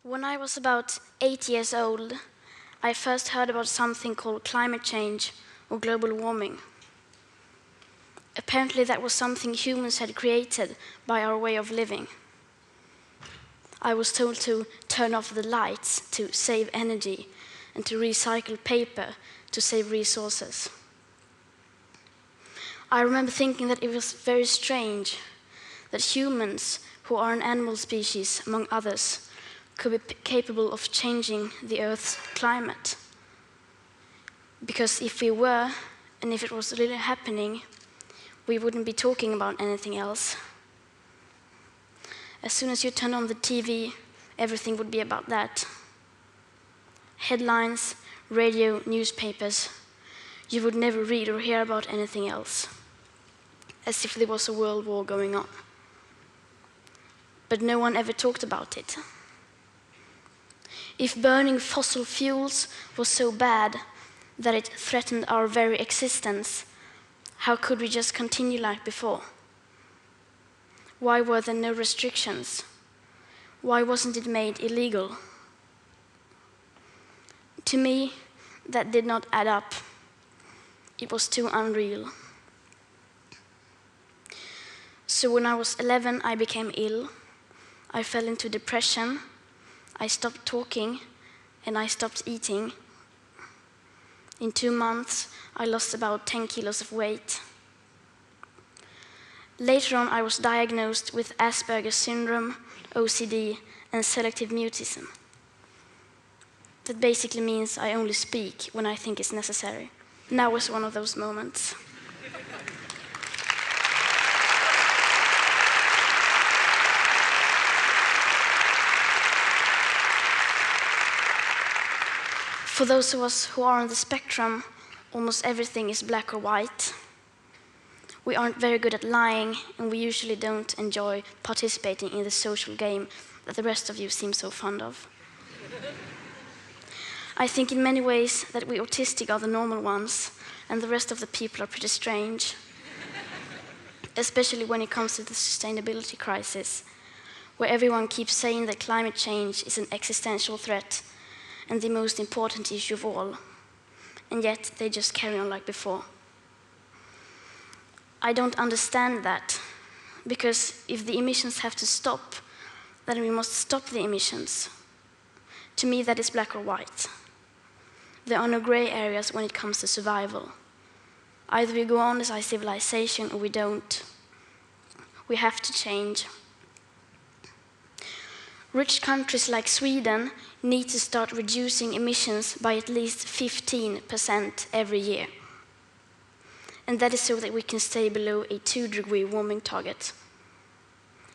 When I was about 8 years old, I first heard about something called climate change or global warming. Apparently that was something humans had created by our way of living. I was told to turn off the lights to save energy and to recycle paper to save resources. I remember thinking that it was very strange that humans, who are an animal species among others, could be capable of changing the Earth's climate. Because if we were, and if it was really happening, we wouldn't be talking about anything else. As soon as you turn on the TV, everything would be about that. Headlines, radio, newspapers. You would never read or hear about anything else, as if there was a world war going on. But no one ever talked about it. If burning fossil fuels was so bad that it threatened our very existence, how could we just continue like before? Why were there no restrictions? Why wasn't it made illegal? To me, that did not add up. It was too unreal. So when I was 11, I became ill. I fell into depression. I stopped talking, and I stopped eating. In 2 months, I lost about 10 kilos of weight. Later on, I was diagnosed with Asperger's syndrome, OCD, and selective mutism. That basically means I only speak when I think it's necessary. Now was one of those moments. For those of us who are on the spectrum, almost everything is black or white. We aren't very good at lying, and we usually don't enjoy participating in the social game that the rest of you seem so fond of. I think in many ways that we autistic are the normal ones, and the rest of the people are pretty strange. Especially when it comes to the sustainability crisis, where everyone keeps saying that climate change is an existential threat and the most important issue of all, and yet they just carry on like before. I don't understand that, because if the emissions have to stop, then we must stop the emissions. To me, that is black or white. There are no gray areas when it comes to survival. Either we go on as a civilization or we don't. We have to change. Rich countries like Sweden need to start reducing emissions by at least 15% every year. And that is so that we can stay below a 2-degree warming target.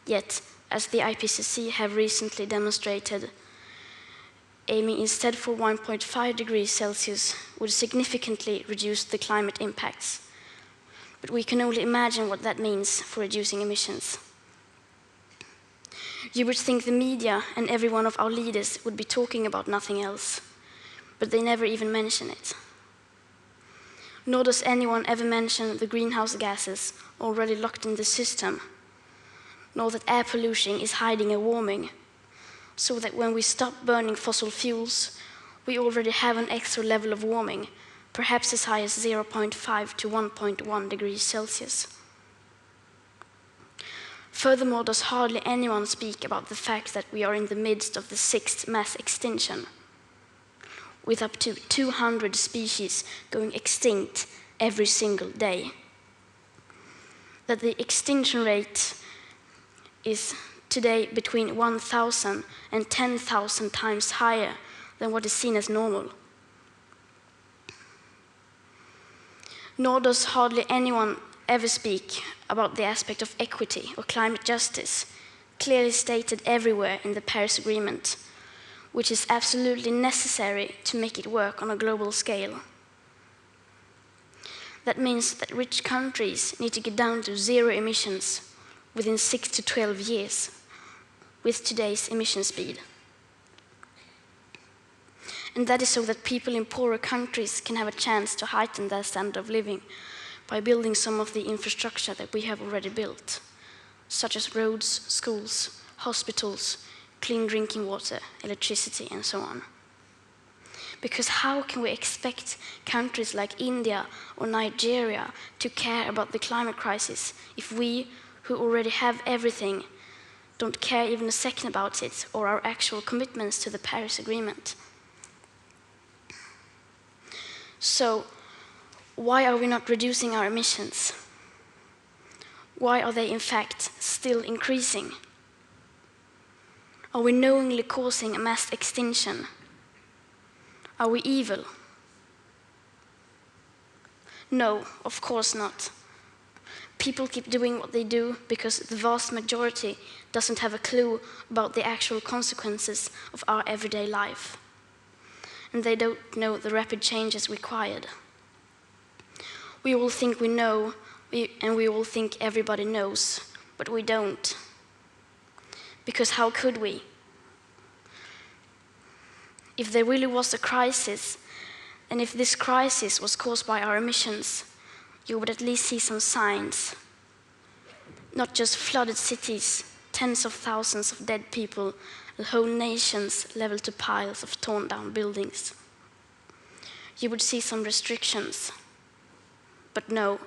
Yet, as the IPCC have recently demonstrated, aiming instead for 1.5 degrees Celsius would significantly reduce the climate impacts. But we can only imagine what that means for reducing emissions. You would think the media and every one of our leaders would be talking about nothing else, but they never even mention it. Nor does anyone ever mention the greenhouse gases already locked in the system, nor that air pollution is hiding a warming, so that when we stop burning fossil fuels, we already have an extra level of warming, perhaps as high as 0.5 to 1.1 degrees Celsius. Furthermore, does hardly anyone speak about the fact that we are in the midst of the 6th mass extinction, with up to 200 species going extinct every single day. That the extinction rate is today between 1,000 and 10,000 times higher than what is seen as normal. Nor does hardly anyone ever speak about the aspect of equity or climate justice, clearly stated everywhere in the Paris Agreement, which is absolutely necessary to make it work on a global scale. That means that rich countries need to get down to 0 emissions within 6 to 12 years with today's emission speed. And that is so that people in poorer countries can have a chance to heighten their standard of living, by building some of the infrastructure that we have already built, such as roads, schools, hospitals, clean drinking water, electricity, and so on. Because how can we expect countries like India or Nigeria to care about the climate crisis if we, who already have everything, don't care even a second about it or our actual commitments to the Paris Agreement? So, why are we not reducing our emissions? Why are they in fact still increasing? Are we knowingly causing a mass extinction? Are we evil? No, of course not. People keep doing what they do because the vast majority doesn't have a clue about the actual consequences of our everyday life. And they don't know the rapid changes required. We all think we know, and we all think everybody knows, but we don't. Because how could we? If there really was a crisis, and if this crisis was caused by our emissions, you would at least see some signs. Not just flooded cities, tens of thousands of dead people, and whole nations leveled to piles of torn down buildings. You would see some restrictions, but no.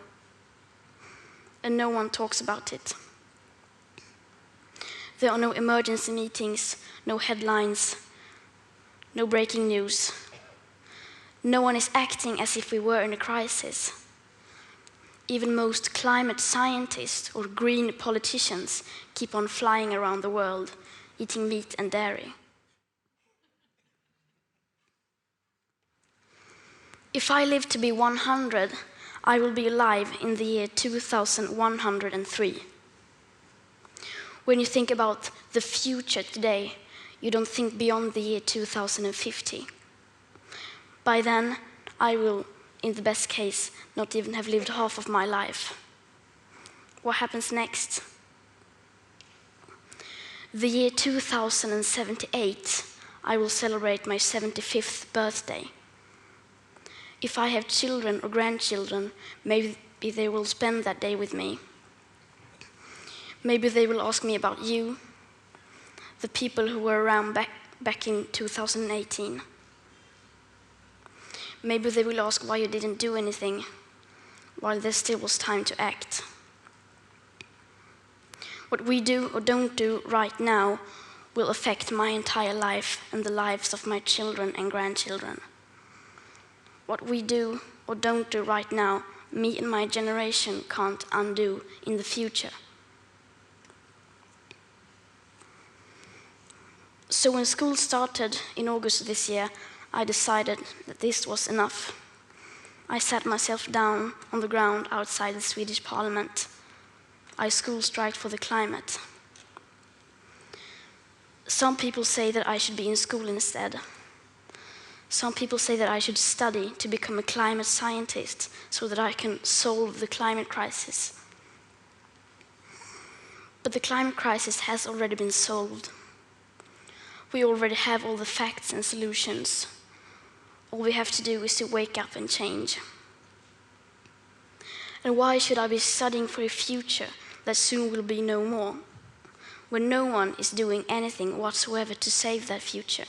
And no one talks about it. There are no emergency meetings, no headlines, no breaking news. No one is acting as if we were in a crisis. Even most climate scientists or green politicians keep on flying around the world, eating meat and dairy. If I live to be 100, I will be alive in the year 2103. When you think about the future today, you don't think beyond the year 2050. By then, I will, in the best case, not even have lived half of my life. What happens next? The year 2078, I will celebrate my 75th birthday. If I have children or grandchildren, maybe they will spend that day with me. Maybe they will ask me about you, the people who were around back in 2018. Maybe they will ask why you didn't do anything while there still was time to act. What we do or don't do right now will affect my entire life and the lives of my children and grandchildren. What we do or don't do right now, me and my generation can't undo in the future. So when school started in August this year, I decided that this was enough. I sat myself down on the ground outside the Swedish parliament. I school striked for the climate. Some people say that I should be in school instead. Some people say that I should study to become a climate scientist so that I can solve the climate crisis. But the climate crisis has already been solved. We already have all the facts and solutions. All we have to do is to wake up and change. And why should I be studying for a future that soon will be no more, when no one is doing anything whatsoever to save that future?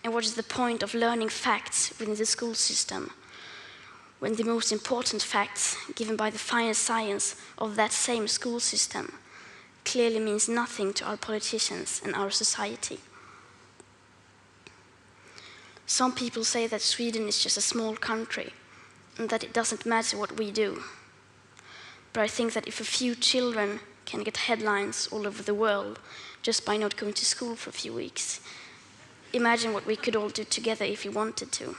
And what is the point of learning facts within the school system, when the most important facts given by the fine science of that same school system clearly means nothing to our politicians and our society? Some people say that Sweden is just a small country and that it doesn't matter what we do. But I think that if a few children can get headlines all over the world just by not going to school for a few weeks, imagine what we could all do together if we wanted to.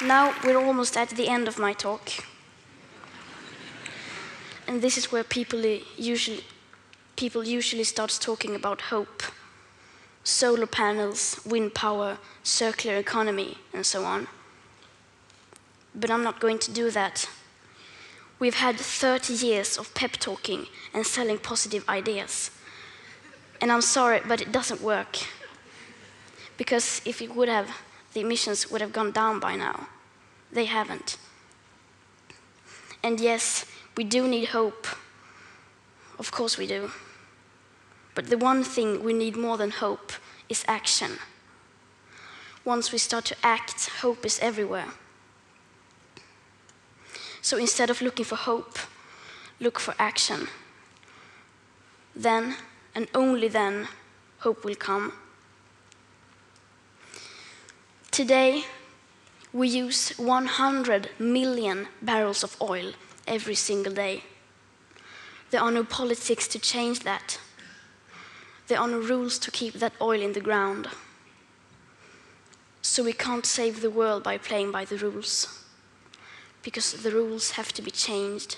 Now we're almost at the end of my talk. And this is where people usually start talking about hope. Solar panels, wind power, circular economy, and so on. But I'm not going to do that. We've had 30 years of pep talking and selling positive ideas. And I'm sorry, but it doesn't work. Because if it would have, the emissions would have gone down by now. They haven't. And yes, we do need hope. Of course we do. But the one thing we need more than hope is action. Once we start to act, hope is everywhere. So instead of looking for hope, look for action. Then, and only then, hope will come. Today, we use 100 million barrels of oil every single day. There are no politics to change that. There are no rules to keep that oil in the ground. So we can't save the world by playing by the rules, because the rules have to be changed.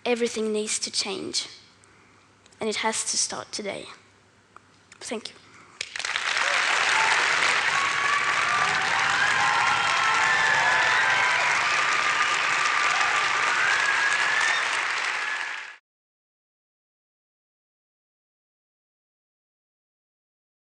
Everything needs to change, and it has to start today. Thank you.